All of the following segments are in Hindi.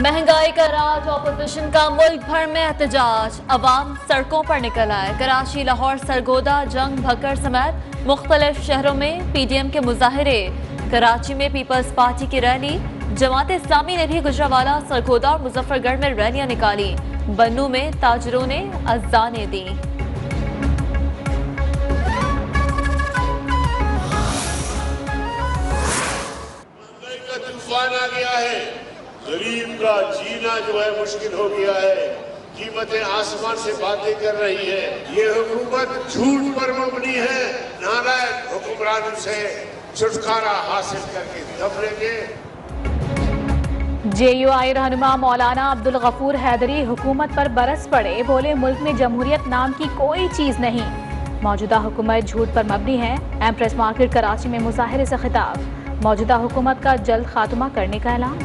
महंगाई का राज, ऑपोजिशन का मुल्क भर में एहतजाज, अवाम सड़कों पर निकल आए। कराची, लाहौर, सरगोदा, जंग, भक्कर समेत मुख्तलिफ शहरों में पीडीएम के मुजाहिरे। कराची में पीपल्स पार्टी की रैली, जमात इस्लामी ने भी गुजरावाला, सरगोदा और मुजफ्फरगढ़ में रैलियां निकाली। बन्नू में ताजरों ने अज़ानें दी। तूफान आ गया है, गरीब का जीना जो है मुश्किल हो गया है, कीमतें आसमान से बातें कर रही है। ये हुकूमत झूठ पर मबनी है, नालायक हुक्मरान से छुटकारा हासिल करके दफनेंगे। JUI रहनुमा मौलाना अब्दुल गफूर हैदरी हुकूमत पर बरस पड़े, बोले मुल्क में जमहूरियत नाम की कोई चीज नहीं, मौजूदा हुकूमत झूठ पर मबनी है। एम्प्रेस मार्केट कराची में मुजाहिरे से खिताब, मौजूदा हुकूमत का जल्द खात्मा करने का ऐलान।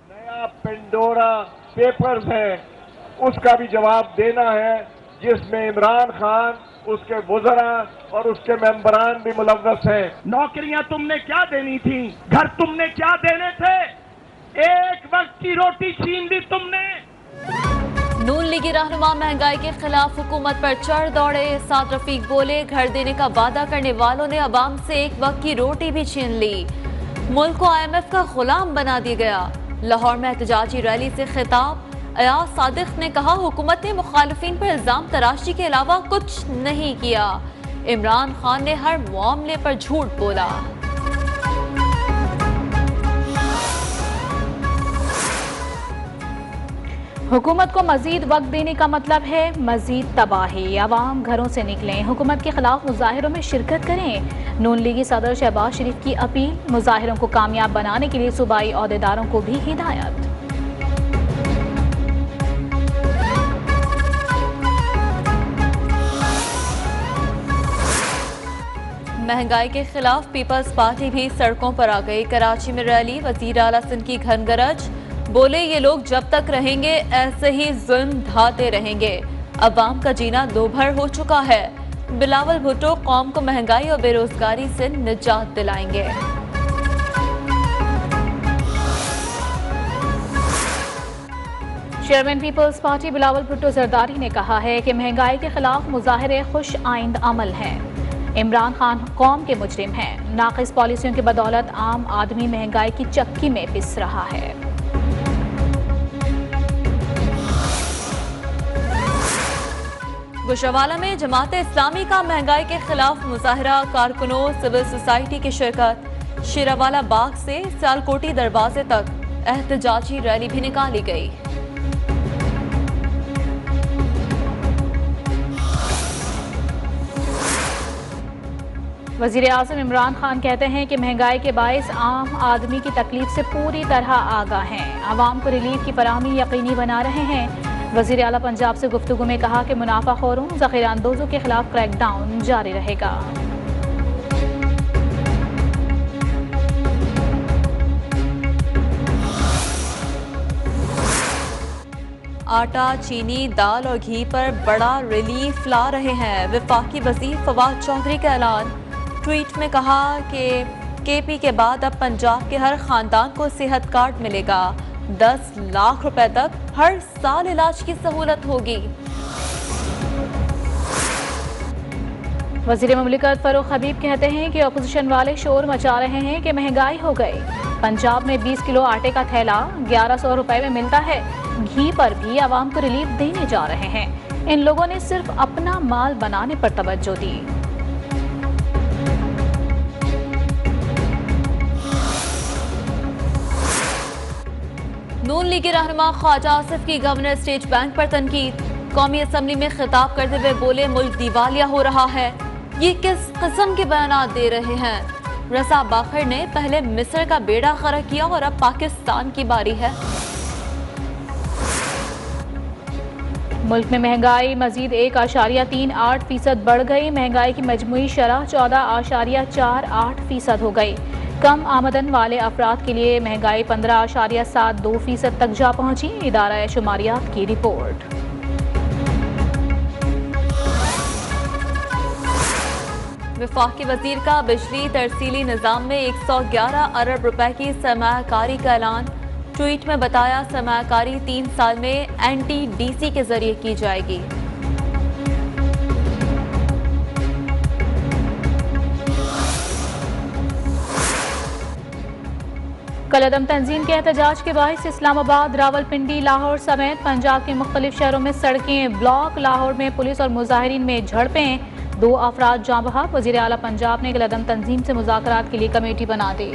नया पेंडोरा पेपर्स है, उसका भी जवाब देना है, जिसमें इमरान खान, उसके वुज़रा और उसके मेंबरान भी मुलव्वस हैं। नौकरियां तुमने क्या देनी थी, घर तुमने क्या देने थे, एक वक्त की रोटी छीन ली तुमने। नून लीगी रहनुमा महंगाई के खिलाफ हुकूमत पर चढ़ दौड़े। साद रफीक बोले, घर देने का वादा करने वालों ने अवाम से एक वक्त की रोटी भी छीन ली। मुल्क को IMF का गुलाम बना दिया गया। लाहौर में एहतजाजी रैली से खिताब, अयाज सादिक ने कहा, हुकूमत ने मुखालिफिन पर इल्जाम तराशी के अलावा कुछ नहीं किया। इमरान खान ने हर मामले पर झूठ बोला। हुकूमत को मजीद वक्त देने का मतलब है मजीद तबाही। अवाम घरों से निकलें, हुकूमत के खिलाफ मुजाहिरों में शिरकत करें। नून लीगी सदर शहबाज शरीफ की अपील, मुजाहिरों को कामयाब बनाने के लिए सूबाई अहदेदारों को भी हिदायत। महंगाई के खिलाफ पीपल्स पार्टी भी सड़कों पर आ गई। कराची में रैली, वजीर आला सिंध की घनगरज, बोले ये लोग जब तक रहेंगे ऐसे ही जुल्म ढाते रहेंगे। अवाम का जीना दोभर हो चुका है। बिलावल भुट्टो कौम को महंगाई और बेरोजगारी से निजात दिलाएंगे। Chairman people's party Bilawal Bhutto Zardari ने कहा है कि महंगाई के खिलाफ मुजाहिरे खुश आइंद अमल हैं। इमरान खान कौम के मुजरिम हैं। नाकिस पॉलिसियों की बदौलत आम आदमी महंगाई की चक्की में पिस रहा है। गुजरावाला में जमात इस्लामी का महंगाई के खिलाफ मुजाहिरा, कारकुनों, सिविल सोसाइटी की शिरकत। शेरावाला बाग से सियालकोटी दरवाजे तक एहतजाजी रैली भी निकाली गई। वजीर आज़म इमरान खान कहते हैं कि महंगाई के बायस आम आदमी की तकलीफ से पूरी तरह आगाह हैं। आवाम को रिलीफ की फराहमी यकीनी बना रहे हैं। वजीर आला पंजाब से गुफ्तगू में कहा कि मुनाफाखोरों, ज़ख़ीरा अंदोज़ों के खिलाफ क्रैकडाउन जारी रहेगा। आटा, चीनी, दाल और घी पर बड़ा रिलीफ ला रहे हैं। वफाकी वज़ीर फवाद चौधरी का ऐलान, ट्वीट में कहा कि KP के बाद अब पंजाब के हर खानदान को सेहत कार्ड मिलेगा। 10 लाख रुपए तक हर साल इलाज की सहूलत होगी। वज़ीर मुमलिकत फरूख हबीब कहते हैं कि अपोजिशन वाले शोर मचा रहे हैं कि महंगाई हो गई। पंजाब में 20 किलो आटे का थैला 1100 रुपए में मिलता है। घी पर भी आवाम को रिलीफ देने जा रहे हैं। इन लोगों ने सिर्फ अपना माल बनाने पर तवज्जो दी। नून लीगी रहनुमा ख्वाजा आसिफ की गवर्नर स्टेट बैंक पर तनकीद। कौमी असम्बली में खिताब करते हुए बोले, मुल्क दिवालिया हो रहा है, ये किस किस्म के बयान दे रहे हैं। रजा बाखर ने पहले मिस्र का बेड़ा गर्क किया और अब पाकिस्तान की बारी है। मुल्क में महंगाई मजीद 1.38% बढ़ गई। महंगाई की मजमूई शरह 14.48% हो गई। कम आमदन वाले अफराद के लिए महंगाई 15.72% तक जा पहुंची। इदारा शुमारियात की रिपोर्ट। वफाकी वजीर का बिजली तरसीली निज़ाम में 111 अरब रुपए की सरमायाकारी का ऐलान। ट्वीट में बताया सरमायाकारी 3 साल में NTDC के जरिए की जाएगी। कलअदम तंजीम के एहतजाज के बाइस इस्लामाबाद, रावलपिंडी, लाहौर समेत पंजाब के मुख्तलिफ शहरों में सड़कें ब्लॉक। लाहौर में पुलिस और मुजाहिरीन में झड़पें, 2 अफराद जाँ बहक। वज़ीर आला पंजाब ने कलअदम तंजीम से मुज़ाकरात के लिए कमेटी बना दी।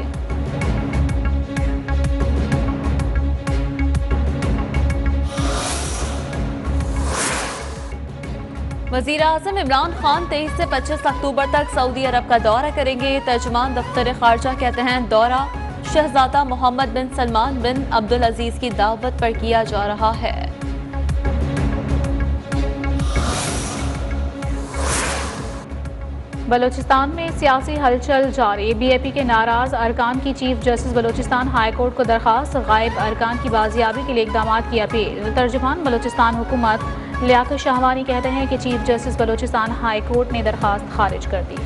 वज़ीर आज़म इमरान खान 23 से 25 अक्टूबर तक सऊदी अरब का दौरा करेंगे। तर्जुमान दफ्तर खारजा कहते हैं दौरा शहजादा मोहम्मद बिन सलमान बिन अब्दुल अजीज की दावत पर किया जा रहा है। बलोचिस्तान में सियासी हलचल जारी। BAP के नाराज अरकान की chief justice Balochistan high court को दरखास्त। गायब अरकान की बाजियाबी के लिए इकदाम की अपील। तर्जुमान बलोचिस्तान हुकूमत लियाकत शाहवानी कहते हैं कि chief justice Balochistan high court ने दरखास्त खारिज कर दी।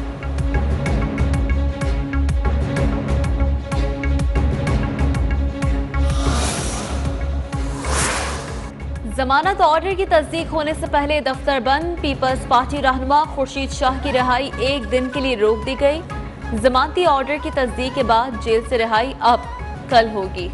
जमानत ऑर्डर की तस्दीक होने से पहले दफ्तर बंद। पीपल्स पार्टी रहनुमा खुर्शीद शाह की रिहाई 1 दिन के लिए रोक दी गई। जमानती ऑर्डर की तस्दीक के बाद जेल से रिहाई अब कल होगी।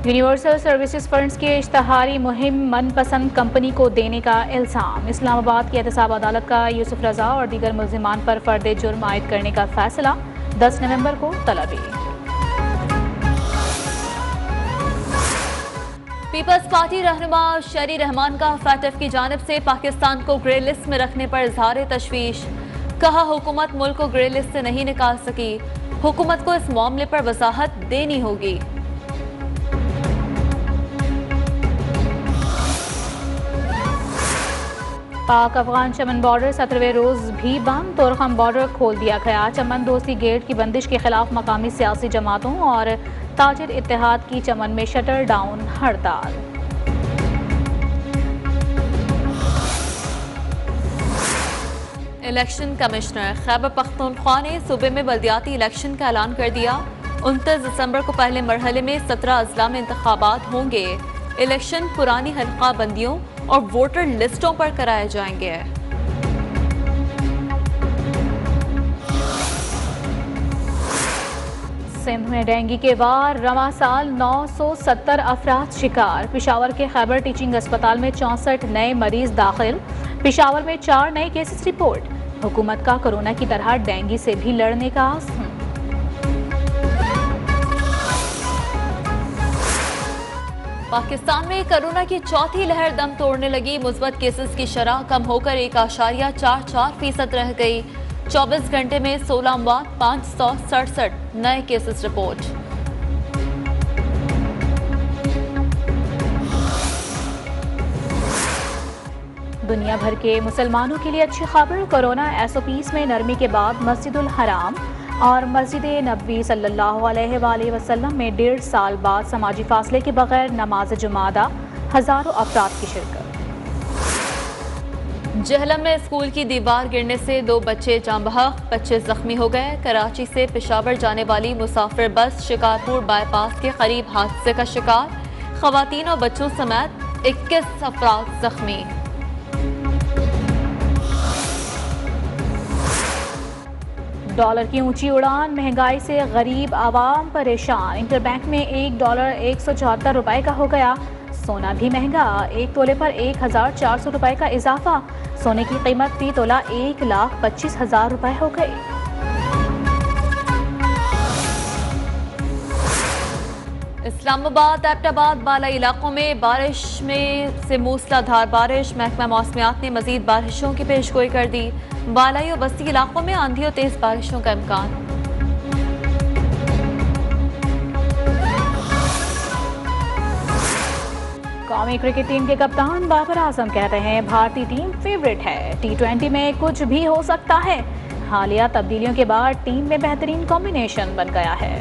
यूनिवर्सल सर्विसेज फंड्स की इश्तहारी मुहिम मनपसंद कंपनी को देने का इल्जाम। इस्लामाबाद की एहतसाब अदालत का यूसुफ रजा और दीगर मुल्जिमान पर फर्द जुर्म आयद करने का फैसला। 10 नवंबर को तलबी। पीपल्स पार्टी रहनुमा शरी रहमान का FATF की जानिब से पाकिस्तान को ग्रे लिस्ट में रखने पर इजहार तशवीश। कहा हुकूमत मुल्क को ग्रे लिस्ट से नहीं निकाल सकी, हुकूमत को इस मामले पर वजाहत देनी होगी। पाक अफगान चमन बॉर्डर 17वें रोज भी बंद। तोरखम बॉर्डर खोल दिया गया। चमन दोस्ती गेट की बंदिश के खिलाफ मकामी सियासी जमातों और ताजिर इत्तेहाद की चमन में शटर डाउन हड़ताल। इलेक्शन कमिश्नर खैबर पख्तूनख्वा ने सूबे में बल्दियाती इलेक्शन का ऐलान कर दिया। 29 दिसंबर को पहले मरहले में 17 अजला में इंतखाबात होंगे। इलेक्शन पुरानी हल्का बंदियों और वोटर लिस्टों पर कराए जाएंगे। सिंध में डेंगू के बाद रवा साल 970 अफराद शिकार। पेशावर के खैबर टीचिंग अस्पताल में 64 नए मरीज दाखिल। पेशावर में 4 नए केसेस रिपोर्ट। हुकूमत का कोरोना की तरह डेंगू से भी लड़ने का आज़म। पाकिस्तान में कोरोना की चौथी लहर दम तोड़ने लगी। मुस्बत केसेस की शरह कम होकर 1.44% रह गई। 24 घंटे में 16 अमवात, 567 नए केसेस रिपोर्ट। दुनिया भर के मुसलमानों के लिए अच्छी खबर। कोरोना SOPs में नरमी के बाद मस्जिदुल हराम और मस्जिद नबवी सल्लल्लाहु अलैहि वसल्लम में 1.5 साल बाद समाजी फासले के बगैर नमाज जुमा अदा। हजारों अफराद की शिरकत। जहलम में स्कूल की दीवार गिरने से 2 बच्चे जाँ बहक, 25 जख्मी हो गए। कराची से पेशावर जाने वाली मुसाफिर बस शिकारपुर बाईपास के करीब हादसे का शिकार। खवातीन और बच्चों समेत 21 अफराद जख्मी। डॉलर की ऊंची उड़ान, महंगाई से गरीब आवाम परेशान। इंटरबैंक में $1 174 रुपए का हो गया। सोना भी महंगा, 1 तोले पर 1400 रुपए का इजाफा। सोने की कीमत फी तोला 1,25,000 रुपए हो गई। इस्लामाबाद, एबटाबाद, बालाई इलाकों में बारिश से मूसलाधार बारिश। महकमा मौसमियात ने मजीद बारिशों की पेशगोई कर दी। बालाई और बस्ती इलाकों में आंधी और तेज बारिशों का इम्कान। कौमी क्रिकेट टीम के कप्तान बाबर आजम कहते हैं भारतीय टीम फेवरेट है। T20 में कुछ भी हो सकता है। हालिया तब्दीलियों के बाद टीम में बेहतरीन कॉम्बिनेशन बन गया है।